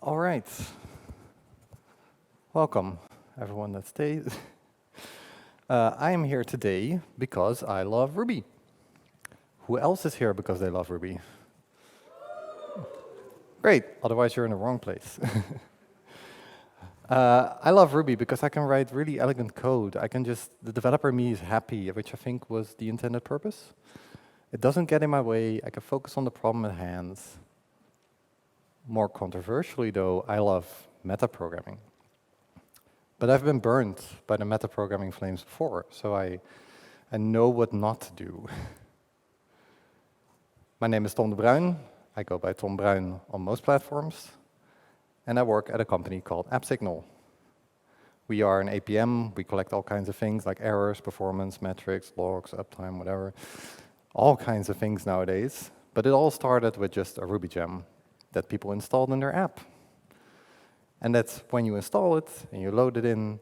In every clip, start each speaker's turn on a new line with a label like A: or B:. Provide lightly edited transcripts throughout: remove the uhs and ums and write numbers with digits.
A: All right. Welcome, everyone that stayed. I am here today because I love Ruby. Who else is here because they love Ruby? Great, otherwise you're in the wrong place. I love Ruby because I can write really elegant code. The developer me is happy, which I think was the intended purpose. It doesn't get in my way, I can focus on the problem at hand. More controversially though, I love metaprogramming. But I've been burned by the metaprogramming flames before, so I know what not to do. My name is Tom de Bruijn. I go by Tom Bruijn on most platforms. And I work at a company called AppSignal. We are an APM. We collect all kinds of things like errors, performance, metrics, logs, uptime, whatever. All kinds of things nowadays. But it all started with just a Ruby gem that people installed in their app. And that's when you install it and you load it in,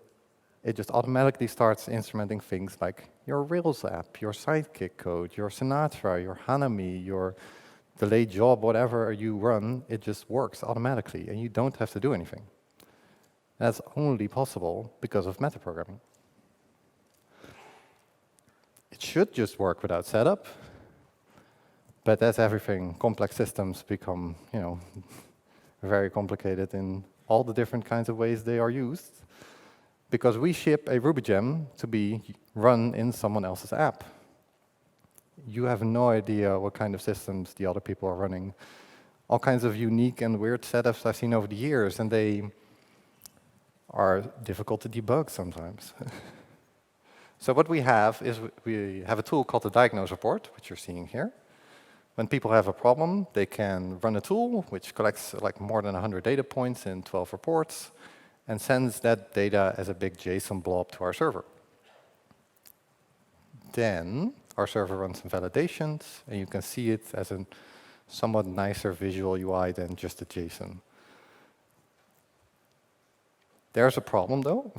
A: it just automatically starts instrumenting things like your Rails app, your Sidekick code, your Sinatra, your Hanami, your delayed job, whatever you run, it just works automatically and you don't have to do anything. That's only possible because of metaprogramming. It should just work without setup, but as everything, complex systems become, very complicated in all the different kinds of ways they are used, because we ship a Ruby gem to be run in someone else's app. You have no idea what kind of systems the other people are running. All kinds of unique and weird setups I've seen over the years, and they are difficult to debug sometimes. So what we have is we have a tool called the Diagnose Report, which you're seeing here. When people have a problem, they can run a tool which collects like more than 100 data points in 12 reports and sends that data as a big JSON blob to our server. Then our server runs some validations, and you can see it as a somewhat nicer visual UI than just a JSON. There's a problem, though,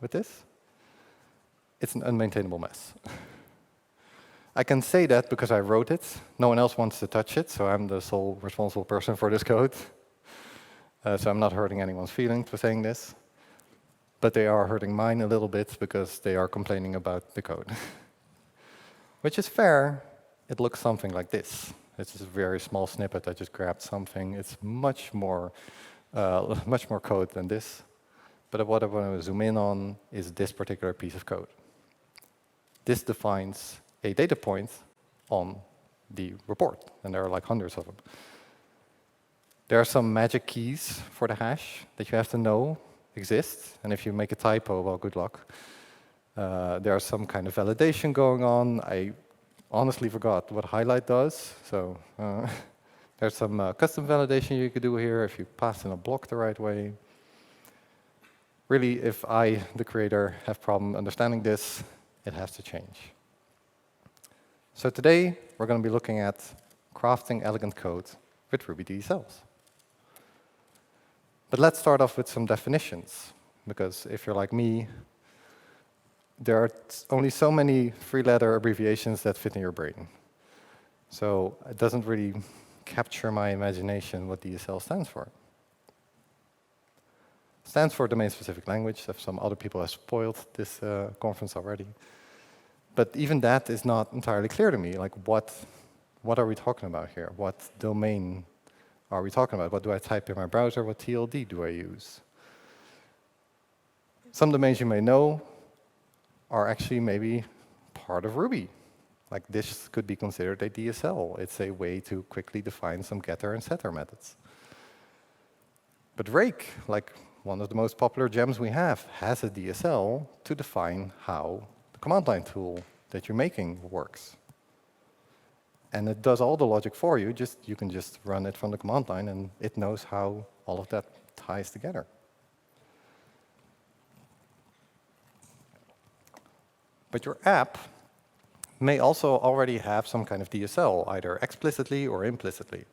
A: with this. It's an unmaintainable mess. I can say that because I wrote it. No one else wants to touch it, so I'm the sole responsible person for this code. So I'm not hurting anyone's feelings for saying this. But they are hurting mine a little bit because they are complaining about the code. Which is fair. It looks something like this. It's just a very small snippet. I just grabbed something. It's much more code than this. But what I want to zoom in on is this particular piece of code. This defines a data point on the report, and there are like hundreds of them. There are some magic keys for the hash that you have to know exist, and if you make a typo, well, good luck. There are some kind of validation going on. I honestly forgot what highlight does, so there's some custom validation you could do here if you pass in a block the right way. Really, if I, the creator, have problem understanding this, it has to change. So today, we're going to be looking at crafting elegant code with Ruby DSLs. But let's start off with some definitions, because if you're like me, there are only so many three-letter abbreviations that fit in your brain. So it doesn't really capture my imagination what DSL stands for. It stands for domain-specific language. Some other people have spoiled this conference already. But even that is not entirely clear to me. Like, what are we talking about here? What domain are we talking about? What do I type in my browser? What TLD do I use? Some domains you may know are actually maybe part of Ruby. Like, this could be considered a DSL. It's a way to quickly define some getter and setter methods. But Rake, like one of the most popular gems we have, has a DSL to define how command line tool that you're making works. And it does all the logic for you. You can just run it from the command line, and it knows how all of that ties together. But your app may also already have some kind of DSL, either explicitly or implicitly.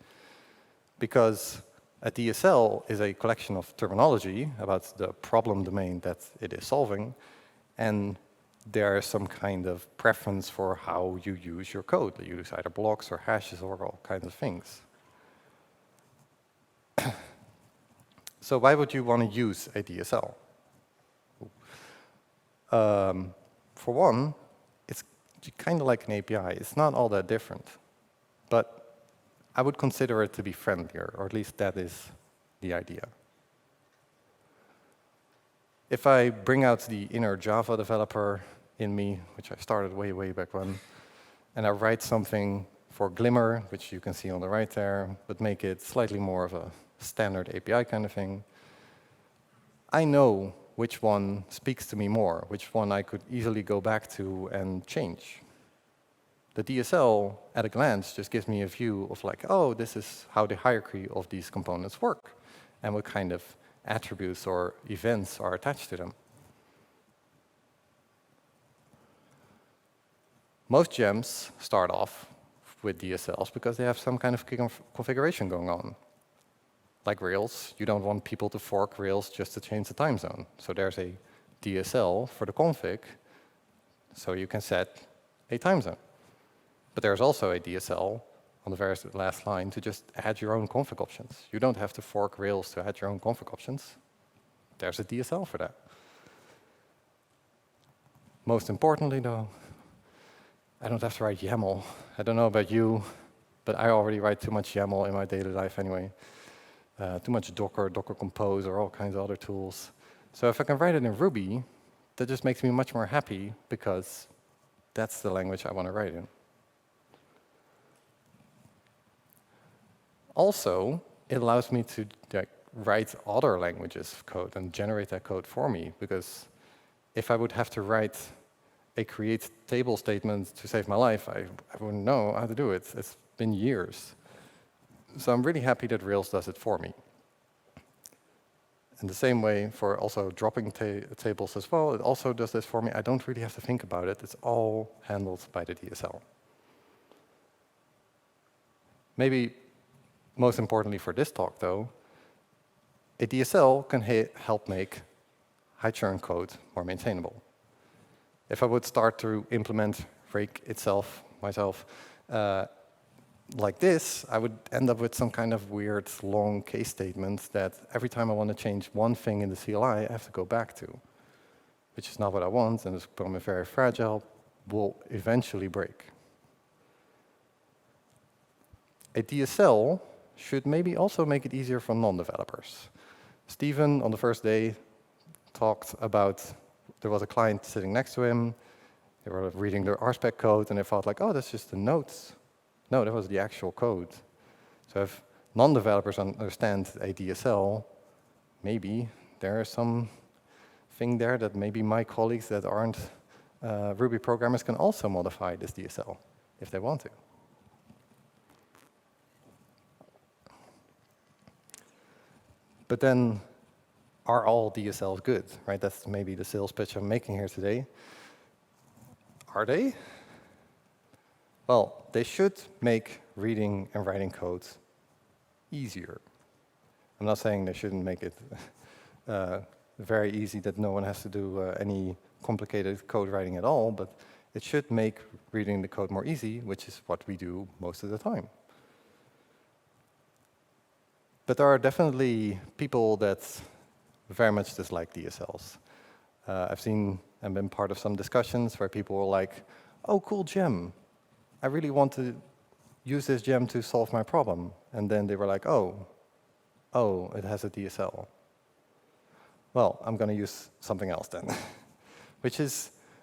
A: Because a DSL is a collection of terminology about the problem domain that it is solving, and there is some kind of preference for how you use your code. You use either blocks or hashes or all kinds of things. So why would you want to use a DSL? For one, it's kind of like an API. It's not all that different. But I would consider it to be friendlier, or at least that is the idea. If I bring out the inner Java developer in me, which I started way, way back when, and I write something for Glimmer, which you can see on the right there, but make it slightly more of a standard API kind of thing, I know which one speaks to me more, which one I could easily go back to and change. The DSL, at a glance, just gives me a view of like, oh, this is how the hierarchy of these components work, and what kind of attributes or events are attached to them. Most gems start off with DSLs because they have some kind of configuration going on. Like Rails, you don't want people to fork Rails just to change the time zone. So there's a DSL for the config, so you can set a time zone. But there's also a DSL on the very last line to just add your own config options. You don't have to fork Rails to add your own config options. There's a DSL for that. Most importantly, though, I don't have to write YAML. I don't know about you, but I already write too much YAML in my daily life anyway. Too much Docker, Docker Compose, or all kinds of other tools. So if I can write it in Ruby, that just makes me much more happy because that's the language I want to write in. Also, it allows me to write other languages of code and generate that code for me, because if I would have to write a create table statement to save my life, I wouldn't know how to do it. It's been years. So I'm really happy that Rails does it for me. In the same way for also dropping tables as well, it also does this for me. I don't really have to think about it. It's all handled by the DSL. Maybe most importantly for this talk, though, a DSL can help make high churn code more maintainable. If I would start to implement Rake itself, myself, like this, I would end up with some kind of weird long case statement that every time I want to change one thing in the CLI, I have to go back to, which is not what I want, and it's becoming very fragile, will eventually break. A DSL should maybe also make it easier for non-developers. Steven, on the first day, talked about there was a client sitting next to him. They were reading their RSpec code, and they thought like, oh, that's just the notes. No, that was the actual code. So if non-developers understand a DSL, maybe there is some thing there that maybe my colleagues that aren't Ruby programmers can also modify this DSL if they want to. But then, are all DSLs good, right? That's maybe the sales pitch I'm making here today. Are they? Well, they should make reading and writing code easier. I'm not saying they shouldn't make it very easy that no one has to do any complicated code writing at all, but it should make reading the code more easy, which is what we do most of the time. But there are definitely people that very much dislike DSLs. I've seen and been part of some discussions where people were like, oh, cool gem. I really want to use this gem to solve my problem. And then they were like, oh, it has a DSL. Well, I'm going to use something else then, which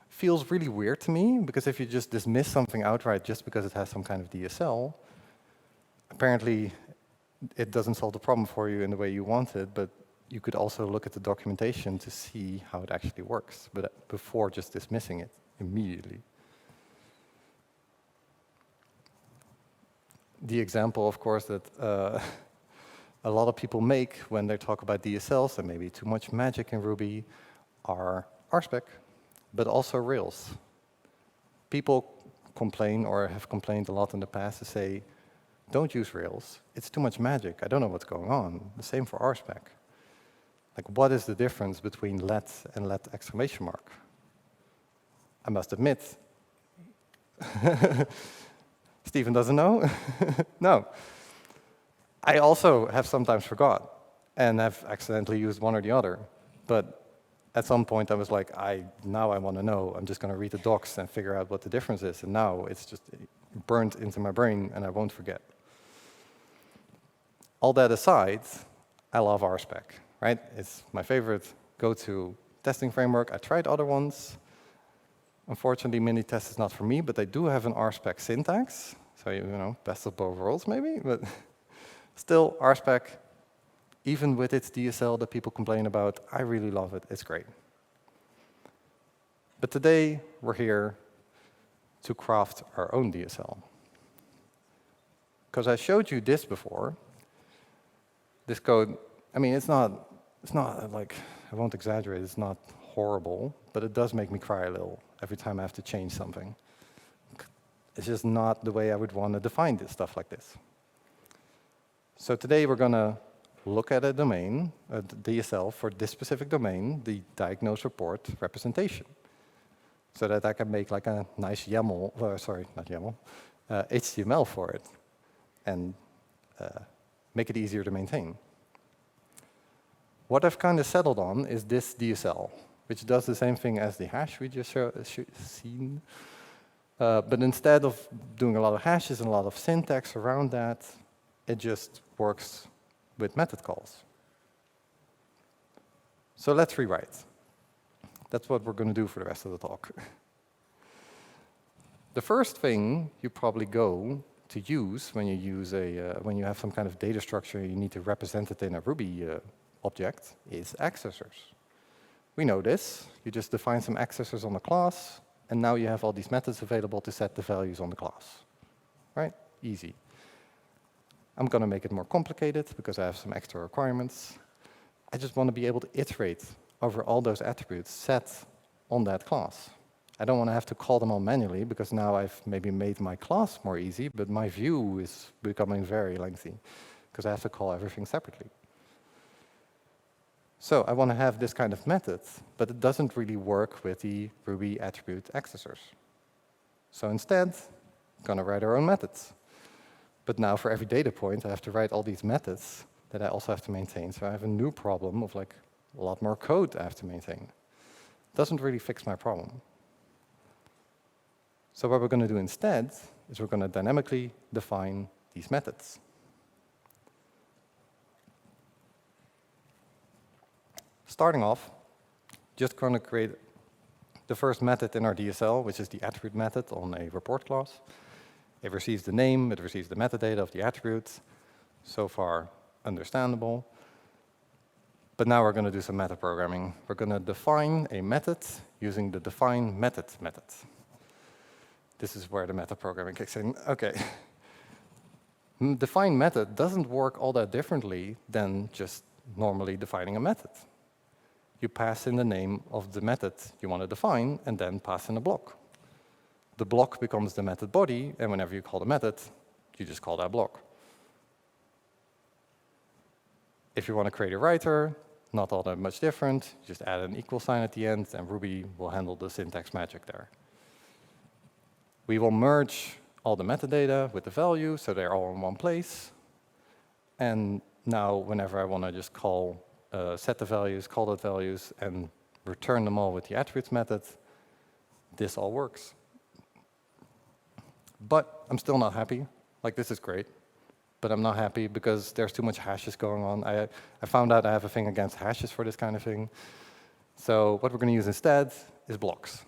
A: feels really weird to me, because if you just dismiss something outright just because it has some kind of DSL, apparently it doesn't solve the problem for you in the way you want it, but you could also look at the documentation to see how it actually works, but before just dismissing it immediately. The example, of course, that a lot of people make when they talk about DSLs, and maybe too much magic in Ruby, are RSpec, but also Rails. People complain, or have complained a lot in the past, to say, don't use Rails. It's too much magic. I don't know what's going on. The same for RSpec. Like, what is the difference between let and let exclamation mark? I must admit, Steven doesn't know? No. I also have sometimes forgot. and I've accidentally used one or the other. But at some point, I was like, now I want to know. I'm just going to read the docs and figure out what the difference is. And now it's just burned into my brain, and I won't forget. All that aside, I love RSpec, right? It's my favorite go-to testing framework. I tried other ones. Unfortunately, Minitest is not for me, but they do have an RSpec syntax. So, best of both worlds, maybe. But still, RSpec, even with its DSL that people complain about, I really love it. It's great. But today, we're here to craft our own DSL. Because I showed you this before. This code, I mean, it's not like, I won't exaggerate, it's not horrible, but it does make me cry a little every time I have to change something. It's just not the way I would want to define this stuff like this. So today we're going to look at a domain, a DSL for this specific domain, the diagnose report representation, so that I can make like a nice YAML, sorry, not YAML, HTML for it, and make it easier to maintain. What I've kind of settled on is this DSL, which does the same thing as the hash we just seen. But instead of doing a lot of hashes and a lot of syntax around that, it just works with method calls. So let's rewrite. That's what we're going to do for the rest of the talk. The first thing you probably go to use when you have some kind of data structure and you need to represent it in a Ruby object is accessors. We know this. You just define some accessors on the class, and now you have all these methods available to set the values on the class. Right? Easy. I'm going to make it more complicated because I have some extra requirements. I just want to be able to iterate over all those attributes set on that class. I don't want to have to call them all manually because now I've maybe made my class more easy, but my view is becoming very lengthy because I have to call everything separately. So I want to have this kind of method, but it doesn't really work with the Ruby attribute accessors. So instead, I'm going to write our own methods. But now for every data point, I have to write all these methods that I also have to maintain. So I have a new problem of like a lot more code I have to maintain. It doesn't really fix my problem. So what we're going to do instead is we're going to dynamically define these methods. Starting off, just going to create the first method in our DSL, which is the attribute method on a report class. It receives the name, it receives the metadata of the attributes. So far, understandable. But now we're going to do some meta programming. We're going to define a method using the define method method. This is where the meta programming kicks in. OK. Define method doesn't work all that differently than just normally defining a method. You pass in the name of the method you want to define, and then pass in a block. The block becomes the method body, and whenever you call the method, you just call that block. If you want to create a writer, not all that much different. You just add an equal sign at the end, and Ruby will handle the syntax magic there. We will merge all the metadata with the value, so they're all in one place. And now, whenever I want to just call set the values, call the values, and return them all with the attributes method, this all works. But I'm still not happy. Like, this is great. But I'm not happy because there's too much hashes going on. I found out I have a thing against hashes for this kind of thing. So what we're going to use instead is blocks.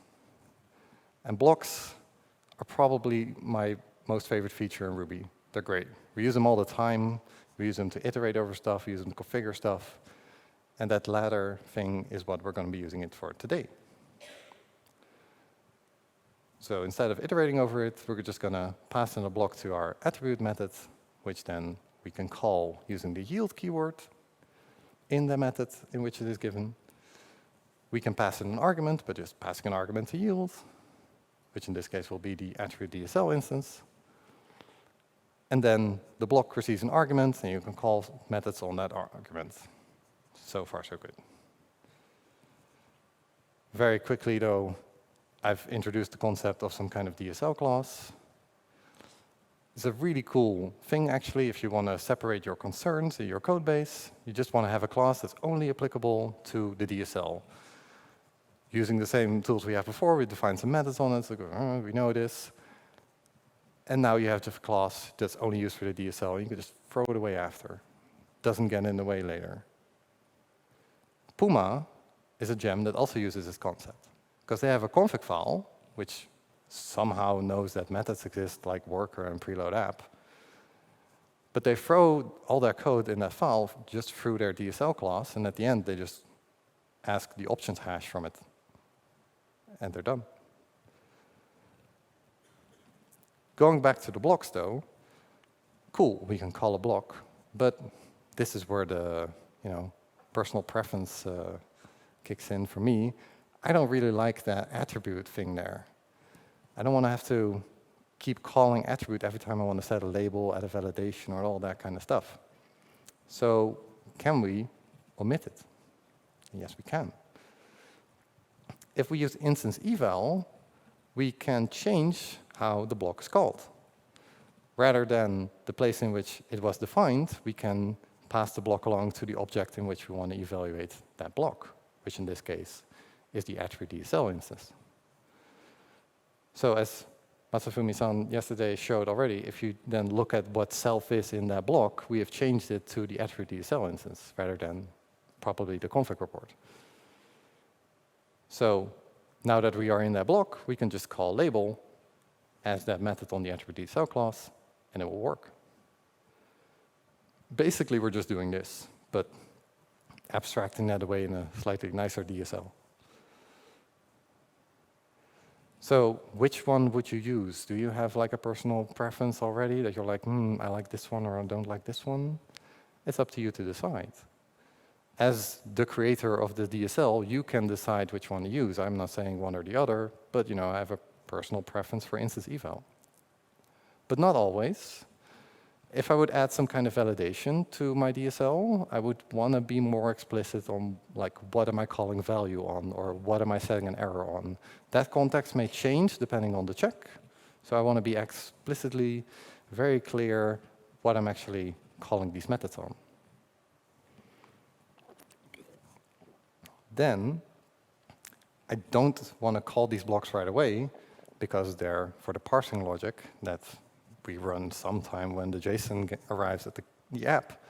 A: And blocks are probably my most favorite feature in Ruby. They're great. We use them all the time. We use them to iterate over stuff. We use them to configure stuff. And that latter thing is what we're going to be using it for today. So instead of iterating over it, we're just going to pass in a block to our attribute method, which then we can call using the yield keyword in the method in which it is given. We can pass in an argument, but just passing an argument to yield, which in this case will be the attribute DSL instance. And then the block receives an argument, and you can call methods on that argument. So far, so good. Very quickly, though, I've introduced the concept of some kind of DSL class. It's a really cool thing, actually, if you want to separate your concerns in your code base. You just want to have a class that's only applicable to the DSL. Using the same tools we have before, we define some methods on it, so we know this. And now you have just a class that's only used for the DSL. You can just throw it away after. Doesn't get in the way later. Puma is a gem that also uses this concept, because they have a config file, which somehow knows that methods exist, like worker and preload app. But they throw all their code in that file just through their DSL class, and at the end, they just ask the options hash from it. And they're done. Going back to the blocks, though, cool, we can call a block, but this is where the personal preference kicks in for me. I don't really like that attribute thing there. I don't want to have to keep calling attribute every time I want to set a label, add a validation, or all that kind of stuff. So can we omit it? Yes, we can. If we use instance eval, we can change how the block is called. Rather than the place in which it was defined, we can pass the block along to the object in which we want to evaluate that block, which in this case is the attribute DSL instance. So as Masafumi-san yesterday showed already, if you then look at what self is in that block, we have changed it to the attribute DSL instance rather than probably the config report. So now that we are in that block, we can just call label as that method on the attribute DSL class, and it will work. Basically, we're just doing this, but abstracting that away in a slightly nicer DSL. So which one would you use? Do you have like a personal preference already that you're like, I like this one or I don't like this one? It's up to you to decide. As the creator of the DSL, you can decide which one to use. I'm not saying one or the other, but I have a personal preference for instance eval. But not always. If I would add some kind of validation to my DSL, I would want to be more explicit on like what am I calling value on or what am I setting an error on. That context may change depending on the check. So I want to be explicitly very clear what I'm actually calling these methods on. Then I don't want to call these blocks right away because they're for the parsing logic that we run sometime when the JSON arrives at the app.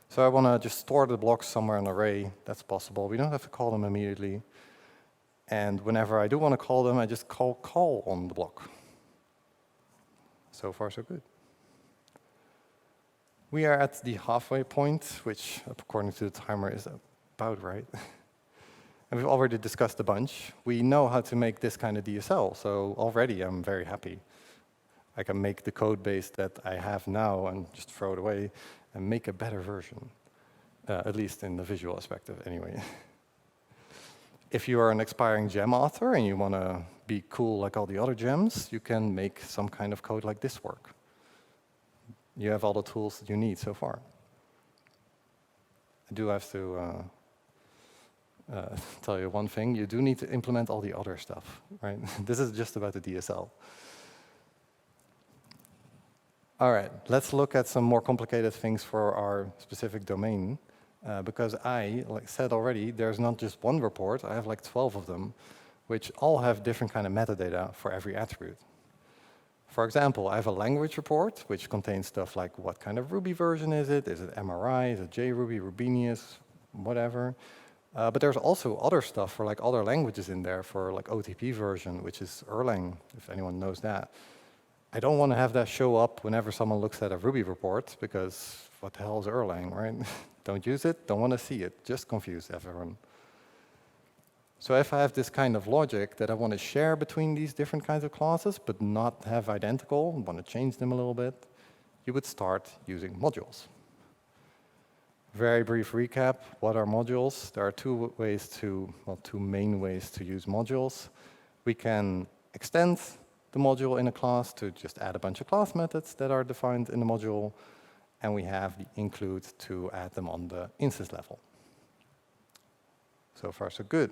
A: So I want to just store the blocks somewhere in an array. That's possible. We don't have to call them immediately. And whenever I do want to call them, I just call on the block. So far, so good. We are at the halfway point, which according to the timer is about right. And we've already discussed a bunch. We know how to make this kind of DSL, so already I'm very happy. I can make the code base that I have now and just throw it away and make a better version, at least in the visual aspect of it anyway. If you are an expiring gem author and you want to be cool like all the other gems, you can make some kind of code like this work. You have all the tools that you need so far. I do have to tell you one thing. You do need to implement all the other stuff, right? This is just about the DSL. All right, let's look at some more complicated things for our specific domain. Because like said already, there's not just one report. I have like 12 of them, which all have different kind of metadata for every attribute. For example, I have a language report, which contains stuff like what kind of Ruby version is it? Is it MRI? Is it JRuby, Rubinius, whatever? But there's also other stuff for like other languages in there for like OTP version, which is Erlang, if anyone knows that. I don't want to have that show up whenever someone looks at a Ruby report, because what the hell is Erlang, right? Don't use it, don't want to see it, just confuse everyone. So if I have this kind of logic that I want to share between these different kinds of classes, but not have identical, want to change them a little bit, you would start using modules. Very brief recap, what are modules? There are two main ways to use modules. We can extend the module in a class to just add a bunch of class methods that are defined in the module, and we have the include to add them on the instance level. So far, so good.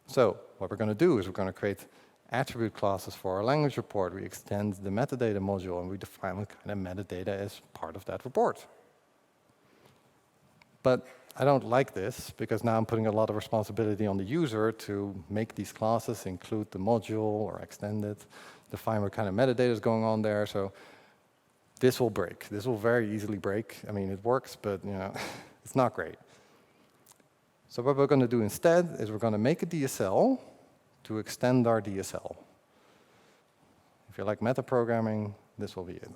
A: So what we're going to do is we're going to create attribute classes for our language report. We extend the metadata module, and we define what kind of metadata is part of that report. But I don't like this, because now I'm putting a lot of responsibility on the user to make these classes, include the module or extend it, define what kind of metadata is going on there. So this will break. This will very easily break. I mean, it works, but it's not great. So what we're going to do instead is we're going to make a DSL to extend our DSL. If you like metaprogramming, this will be it.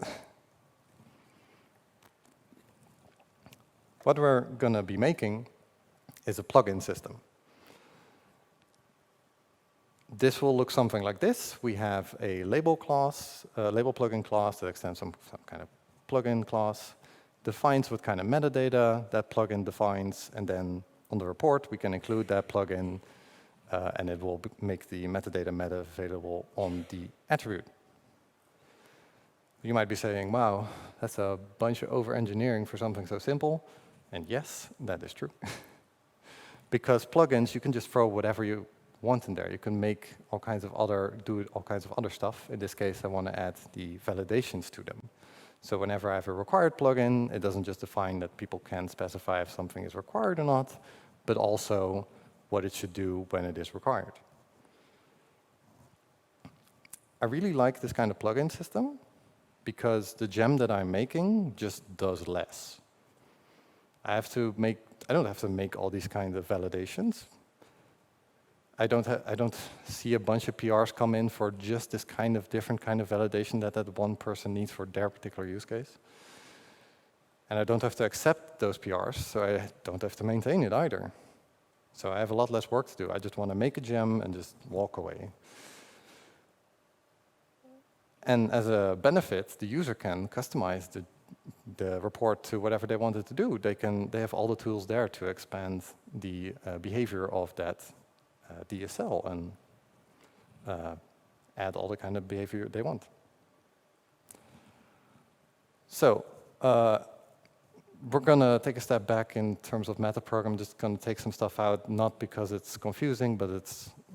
A: What we're going to be making is a plugin system. This will look something like this. We have a label class, a label plugin class that extends some kind of plugin class, defines what kind of metadata that plugin defines, and then on the report we can include that plugin, and it will make the metadata meta available on the attribute. You might be saying, wow, that's a bunch of over-engineering for something so simple. And yes, that is true. Because plugins, you can just throw whatever you want in there. You can make all kinds of do all kinds of other stuff. In this case, I want to add the validations to them. So whenever I have a required plugin, it doesn't just define that people can specify if something is required or not, but also what it should do when it is required. I really like this kind of plugin system because the gem that I'm making just does less. I don't have to make all these kinds of validations. I don't see a bunch of PRs come in for just this kind of different kind of validation that one person needs for their particular use case. And I don't have to accept those PRs, so I don't have to maintain it either. So I have a lot less work to do. I just want to make a gem and just walk away. And as a benefit, the user can customize the report to whatever they want it to do. They have all the tools there to expand the behavior of that DSL and add all the kind of behavior they want. So we're going to take a step back in terms of metaprogram. Just going to take some stuff out, not because it's confusing, but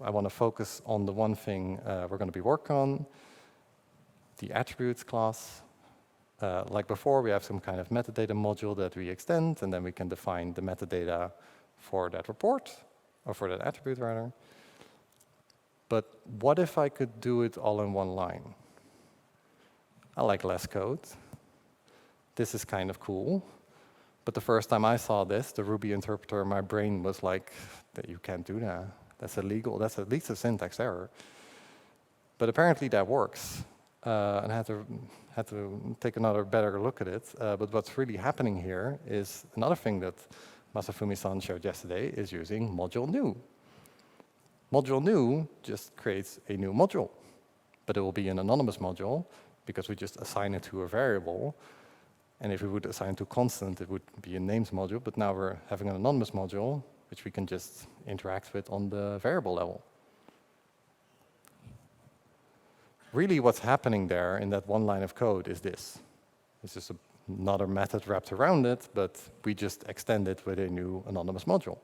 A: I want to focus on the one thing we're going to be working on, the attributes class. Like before, we have some kind of metadata module that we extend, and then we can define the metadata for that report, or for that attribute, rather. But what if I could do it all in one line? I like less code. This is kind of cool. But the first time I saw this, the Ruby interpreter, my brain was like, you can't do that. That's illegal. That's at least a syntax error. But apparently that works. And I had to take another better look at it. But what's really happening here is another thing that Masafumi-san showed yesterday is using module new. Module new just creates a new module, but it will be an anonymous module because we just assign it to a variable. And if we would assign to constant, it would be a names module. But now we're having an anonymous module, which we can just interact with on the variable level. Really what's happening there in that one line of code is this. It's just another method wrapped around it, but we just extend it with a new anonymous module.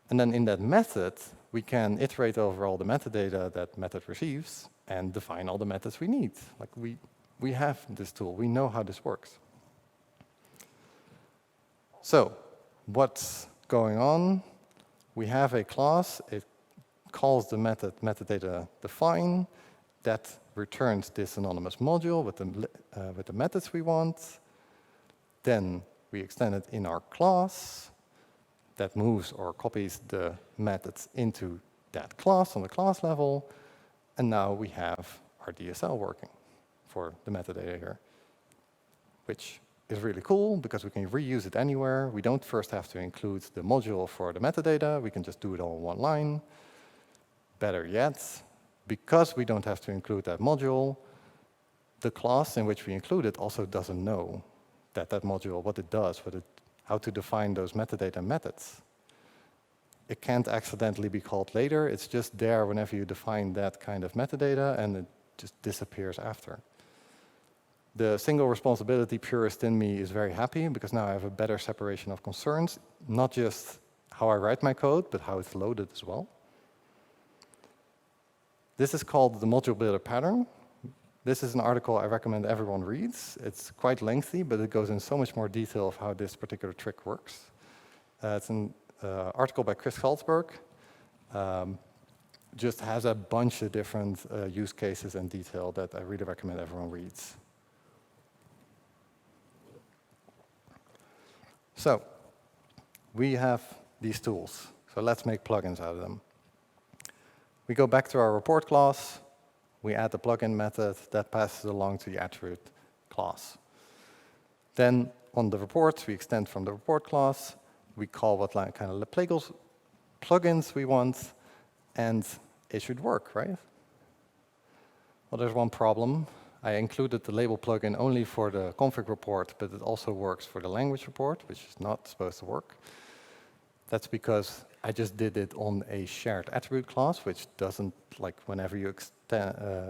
A: And then in that method, we can iterate over all the metadata that method receives and define all the methods we need. Like we have this tool. We know how this works. So what's going on? We have a class. It calls the method metadata define. That returns this anonymous module with the methods we want. Then we extend it in our class. That moves or copies the methods into that class on the class level. And now we have our DSL working for the metadata here, which is really cool because we can reuse it anywhere. We don't first have to include the module for the metadata. We can just do it all in one line. Better yet, because we don't have to include that module, the class in which we include it also doesn't know that module, what it does, how to define those metadata methods. It can't accidentally be called later. It's just there whenever you define that kind of metadata, and it just disappears after. The single responsibility purist in me is very happy because now I have a better separation of concerns, not just how I write my code, but how it's loaded as well. This is called the module builder pattern. This is an article I recommend everyone reads. It's quite lengthy, but it goes in so much more detail of how this particular trick works. It's an article by Chris Salzberg. Just has a bunch of different use cases and detail that I really recommend everyone reads. So we have these tools. So let's make plugins out of them. We go back to our report class. We add the plugin method that passes along to the attribute class. Then on the reports, we extend from the report class. We call what kind of plugins we want, and it should work, right? Well, there's one problem. I included the label plugin only for the config report, but it also works for the language report, which is not supposed to work. That's because I just did it on a shared attribute class, which doesn't, like whenever you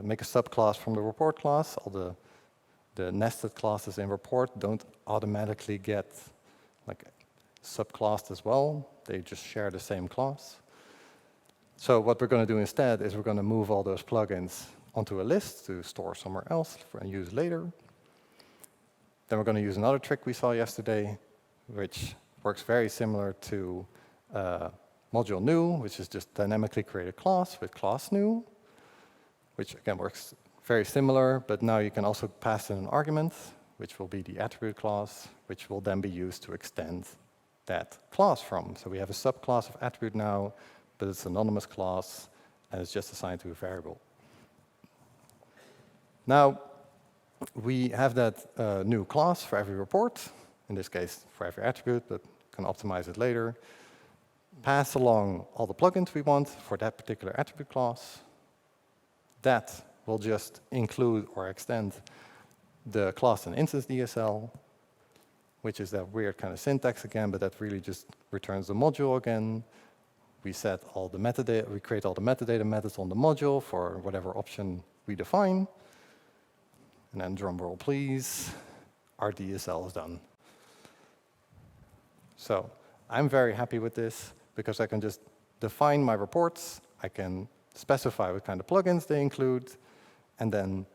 A: make a subclass from the report class, all the nested classes in report don't automatically get like subclassed as well. They just share the same class. So what we're going to do instead is we're going to move all those plugins onto a list to store somewhere else and use later. Then we're going to use another trick we saw yesterday, which works very similar to module new, which is just dynamically create a class with class new, which again works very similar, but now you can also pass in an argument, which will be the attribute class, which will then be used to extend that class from. So we have a subclass of attribute now, but it's an anonymous class, and it's just assigned to a variable. Now, we have that new class for every report, in this case for every attribute, but can optimize it later. Pass along all the plugins we want for that particular attribute class. That will just include or extend the class and instance DSL, which is that weird kind of syntax again, but that really just returns the module again. We set all the metadata, we create all the metadata methods on the module for whatever option we define. And then drum roll, please, our DSL is done. So I'm very happy with this because I can just define my reports. I can specify what kind of plugins they include, and then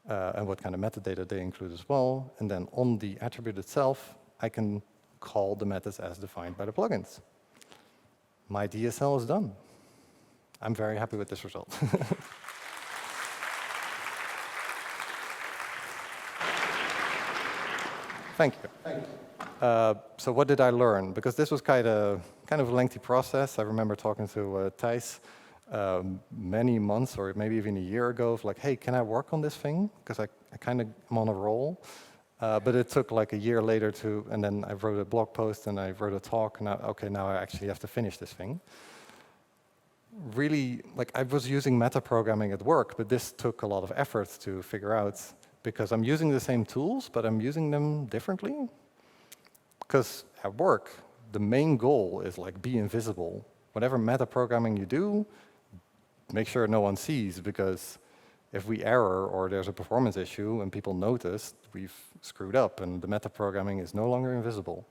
A: and what kind of metadata they include as well. And then on the attribute itself, I can call the methods as defined by the plugins. My DSL is done. I'm very happy with this result. Thank you. So what did I learn? Because this was kind of a lengthy process. I remember talking to Thijs many months or maybe even a year ago of like, hey, can I work on this thing? Because I kind of am on a roll. But it took like a year later and then I wrote a blog post and I wrote a talk, and okay, now I actually have to finish this thing. Really, like I was using metaprogramming at work, but this took a lot of effort to figure out because I'm using the same tools, but I'm using them differently. Because at work, the main goal is like be invisible. Whatever metaprogramming you do, make sure no one sees, because if we error or there's a performance issue and people notice, we've screwed up and the metaprogramming is no longer invisible.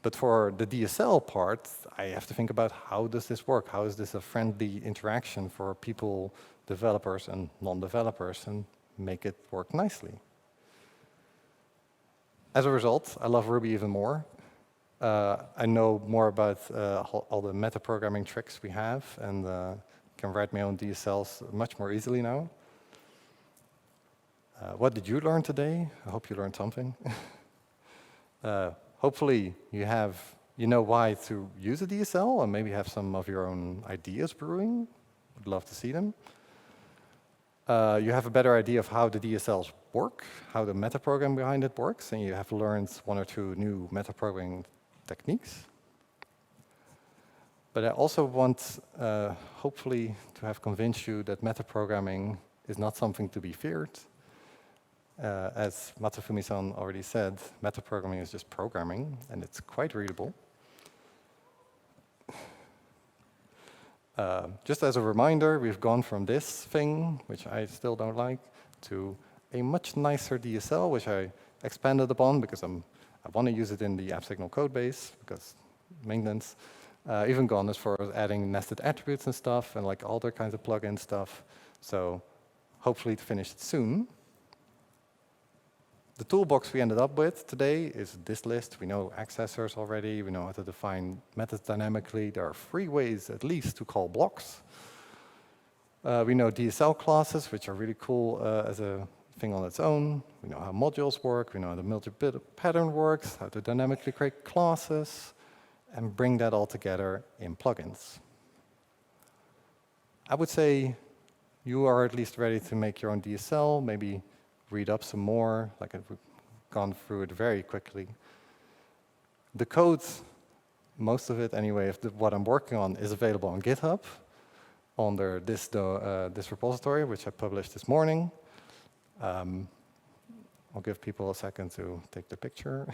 A: But for the DSL part, I have to think about how does this work? How is this a friendly interaction for people, developers and non-developers, and make it work nicely? As a result, I love Ruby even more. I know more about all the metaprogramming tricks we have, and can write my own DSLs much more easily now. What did you learn today? I hope you learned something. Hopefully you know why to use a DSL, and maybe have some of your own ideas brewing. Would love to see them. You have a better idea of how the DSLs work, how the metaprogram behind it works, and you have learned one or two new metaprogramming techniques. But I also want, hopefully, to have convinced you that metaprogramming is not something to be feared. As Matsufumi-san already said, metaprogramming is just programming, and it's quite readable. Just as a reminder, we've gone from this thing, which I still don't like, to a much nicer DSL, which I expanded upon because I want to use it in the AppSignal code base, because maintenance. Even gone as far as adding nested attributes and stuff, and like all other kinds of plugin stuff. So hopefully to finish it soon. The toolbox we ended up with today is this list. We know accessors already. We know how to define methods dynamically. There are 3 ways, at least, to call blocks. We know DSL classes, which are really cool as a thing on its own. We know how modules work. We know how the multi-bit pattern works, how to dynamically create classes, and bring that all together in plugins. I would say you are at least ready to make your own DSL, maybe read up some more, like I've gone through it very quickly. The code, most of it anyway, what I'm working on is available on GitHub under this repository, which I published this morning. I'll give people a second to take the picture.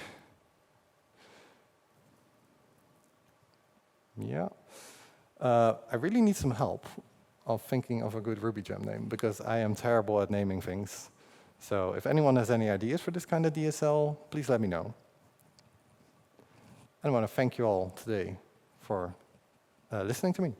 A: Yeah. I really need some help of thinking of a good Ruby gem name, because I am terrible at naming things. So if anyone has any ideas for this kind of DSL, please let me know. I want to thank you all today for listening to me.